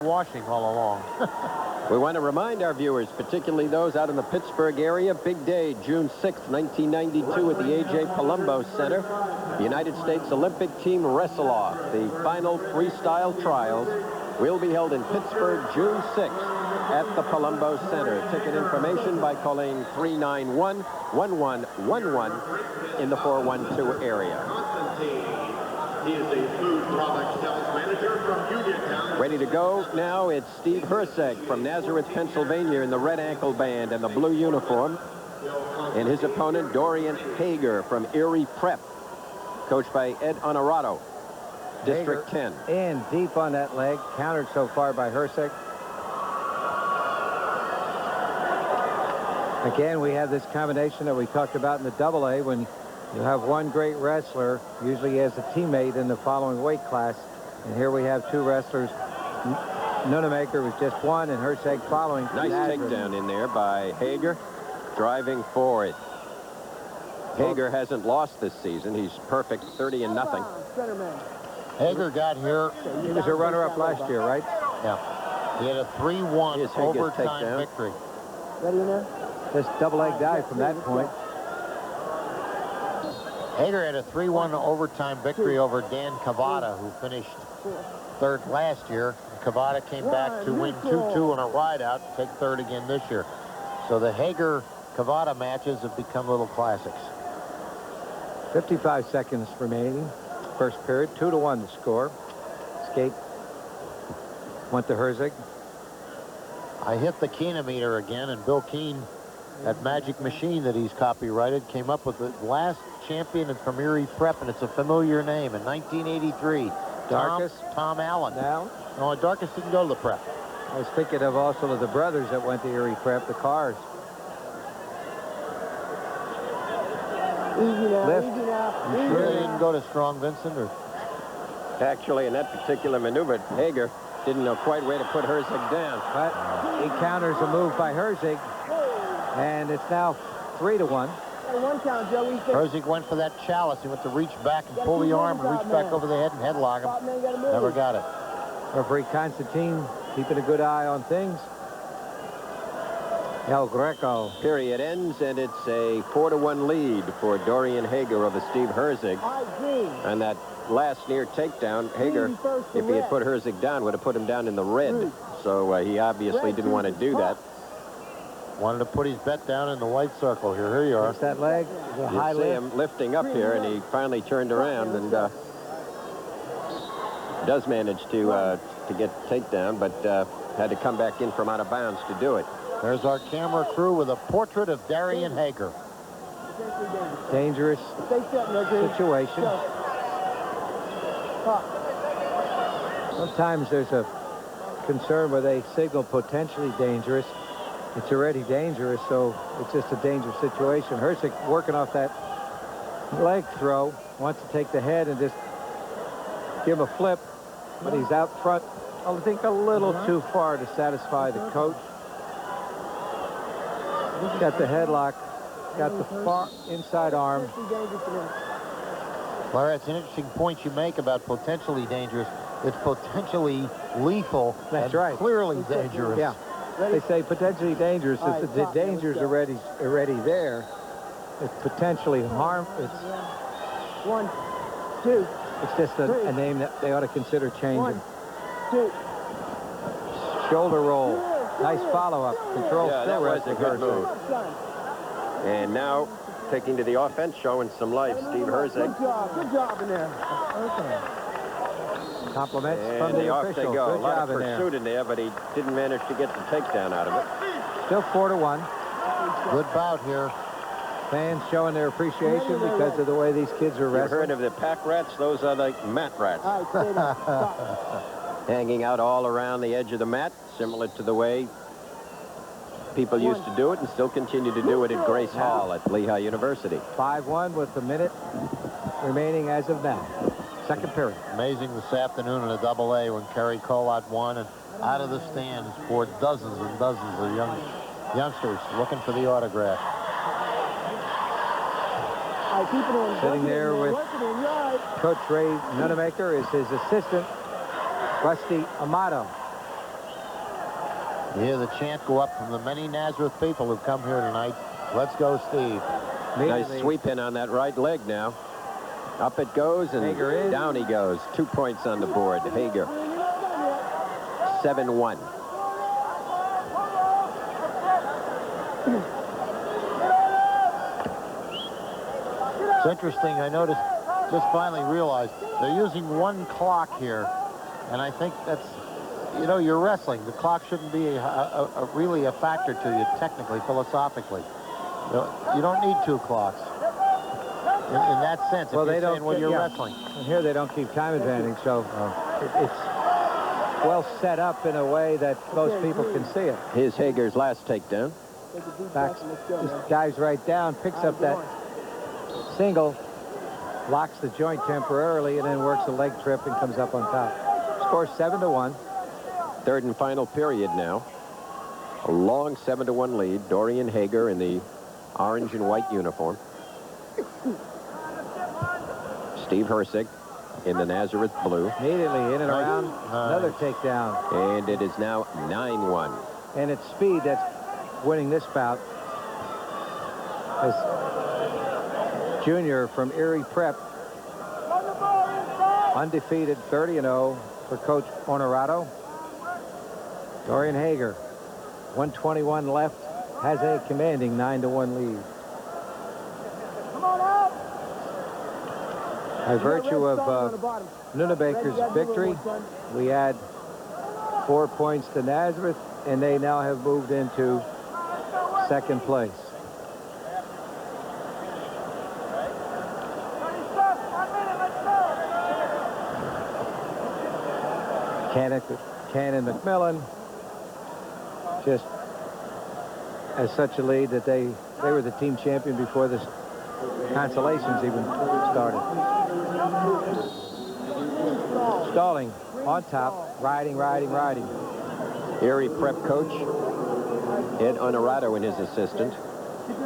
washing all along. We want to remind our viewers, particularly those out in the Pittsburgh area, big day, June 6th, 1992 at the A.J. Palumbo Center. The United States Olympic team wrestle-off. The final freestyle trials will be held in Pittsburgh, June 6th at the Palumbo Center. Ticket information by calling 391-1111 in the 412 area. He is a food product sales manager from Uniontown. Ready to go now, it's Steve Herzeg from Nazareth, Pennsylvania in the red ankle band and the blue uniform. And his opponent, Dorian Hager from Erie Prep, coached by Ed Honorato, District 10. In deep on that leg, countered so far by Herzeg. Again, we have this combination that we talked about in the AA when you have one great wrestler, usually as a teammate in the following weight class. And here we have two wrestlers. Nunemaker was just one, and Herzeg following. Nice takedown in there by Hager, driving forward. Hager hasn't lost this season. He's perfect, 30-0. Hager got here. He was a runner-up last year, right? Yeah. He had a 3-1 overtime victory. Ready now? Just double-leg dive from that point. Hager had a 3-1 overtime victory over Dan Cavada, who finished third last year. Cavada came back to win 2-2 on a ride-out, take third again this year. So the Hager-Cavada matches have become little classics. 55 seconds remaining. First period, 2-1 the score. Skate went to Herzeg. I hit the Keenometer again, and Bill Keene, that magic machine that he's copyrighted, came up with the last champion from Erie Prep, and it's a familiar name. In 1983, Tom Allen. No, Darkus didn't go to the Prep. I was thinking of also the brothers that went to Erie Prep, the Cars. Lift. You sure they didn't go to Strong Vincent? Or? Actually, in that particular maneuver, Hager didn't know quite where to put Herzeg down. But he counters a move by Herzeg, and it's now 3-1. Herzeg went for that chalice. He went to reach back and pull the arm and reach back over the head and headlock him. Never got it. Referee Constantine keeping a good eye on things. El Greco. Period ends, and it's a 4-1 lead for Dorian Hager over Steve Herzeg. And that last near takedown, Hager, if he had put Herzeg down, would have put him down in the red. So he obviously didn't want to do that. Wanted to put his bet down in the white circle here. Here you are. That's that leg. You see him lifting up here, and he finally turned around and does manage to get takedown, but had to come back in from out of bounds to do it. There's our camera crew with a portrait of Dorian Hager. Dangerous situation. Sometimes there's a concern where they signal potentially dangerous. It's already dangerous, so it's just a dangerous situation. Herzeg working off that leg throw, wants to take the head and just give him a flip, but he's out front, I think, a little too far to satisfy the coach. He's got the headlock, got the far inside arm. Larry, that's an interesting point you make about potentially dangerous. It's potentially lethal. That's right. Clearly dangerous. Yeah. They say potentially dangerous. If the danger's already there, it's potentially harm. It's 1, 2. It's just a name that they ought to consider changing. 1, 2. Shoulder roll. Nice follow-up. Control yeah, still that was a good move. And now taking to the offense, showing some life, Steve Herzeg. Good job in there. Okay. Compliments from the off official. they go. Good a lot job of pursuit in there, but he didn't manage to get the takedown out of it. Still 4-1. Good bout here. Fans showing their appreciation because of the way these kids are wrestling. You heard of the pack rats? Those are the mat rats. Hanging out all around the edge of the mat, similar to the way people used to do it and still continue to do it at Grace Hall at Lehigh University. 5-1 with a minute remaining as of now. Second period. Amazing this afternoon in a AA when Kerry Colott won, and out of the stands for dozens and dozens of youngsters looking for the autograph. Sitting there with Coach Ray Nunemaker is his assistant, Rusty Amato. You hear the chant go up from the many Nazareth people who've come here tonight. Let's go, Steve. Nice sweep in on that right leg now. Up it goes, and down he goes. 2 points on the board. Hager. 7-1. It's interesting. I noticed, just finally realized, they're using one clock here. And I think that's, you know, you're wrestling. The clock shouldn't be really a factor to you, technically, philosophically. You don't need 2 clocks. In that sense, well, if they you're don't saying when you're wrestling. And here they don't keep time advantage, so it's well set up in a way that most people can see it. Here's Hager's last takedown. Just dives right down, picks up that single, locks the joint temporarily, and then works a leg trip and comes up on top. Score 7-1. Third and final period now. A long 7-1 lead. Dorian Hager in the orange and white uniform. Steve Hersig in the Nazareth blue. Immediately in and around, another takedown. And it is now 9-1. And it's speed that's winning this bout. As junior from Erie Prep, undefeated, 30-0 for Coach Honorado. Dorian Hager, 121 left, has a commanding 9-1 lead. By virtue of Nunabaker's victory, we add 4 points to Nazareth, and they now have moved into second place. Cannon McMillan just has such a lead that they were the team champion before this consolations even started. Stalling on top, riding. Erie Prep coach Ed Honorado and his assistant.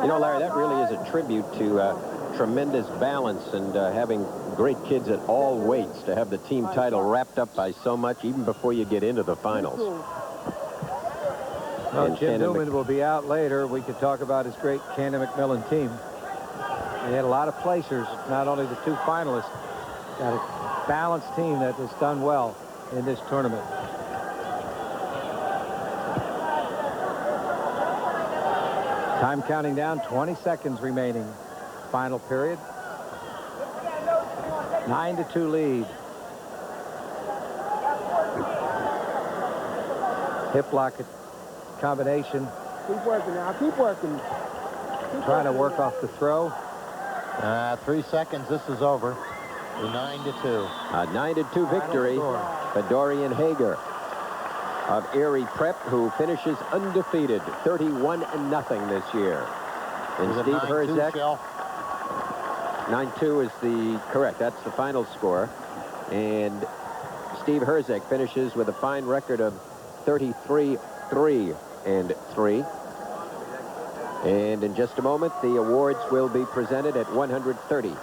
You know, Larry, that really is a tribute to tremendous balance and having great kids at all weights to have the team title wrapped up by so much even before you get into the finals. Well, Jim Newman will be out later. We could talk about his great Cannon McMillan team. They had a lot of placers, not only the 2 finalists. Got a balanced team that has done well in this tournament. Time counting down, 20 seconds remaining. Final period. 9-2 lead. Hip lock combination. Keep working now. Keep working. Trying to work off the throw. 3 seconds. This is over. 9-2. A 9-2 victory for Dorian Hager of Erie Prep, who finishes undefeated, 31-0 this year. And Steve Herzek. 9-2 is the correct. That's the final score. And Steve Herzek finishes with a fine record of 33-3-3. And in just a moment, the awards will be presented at 130.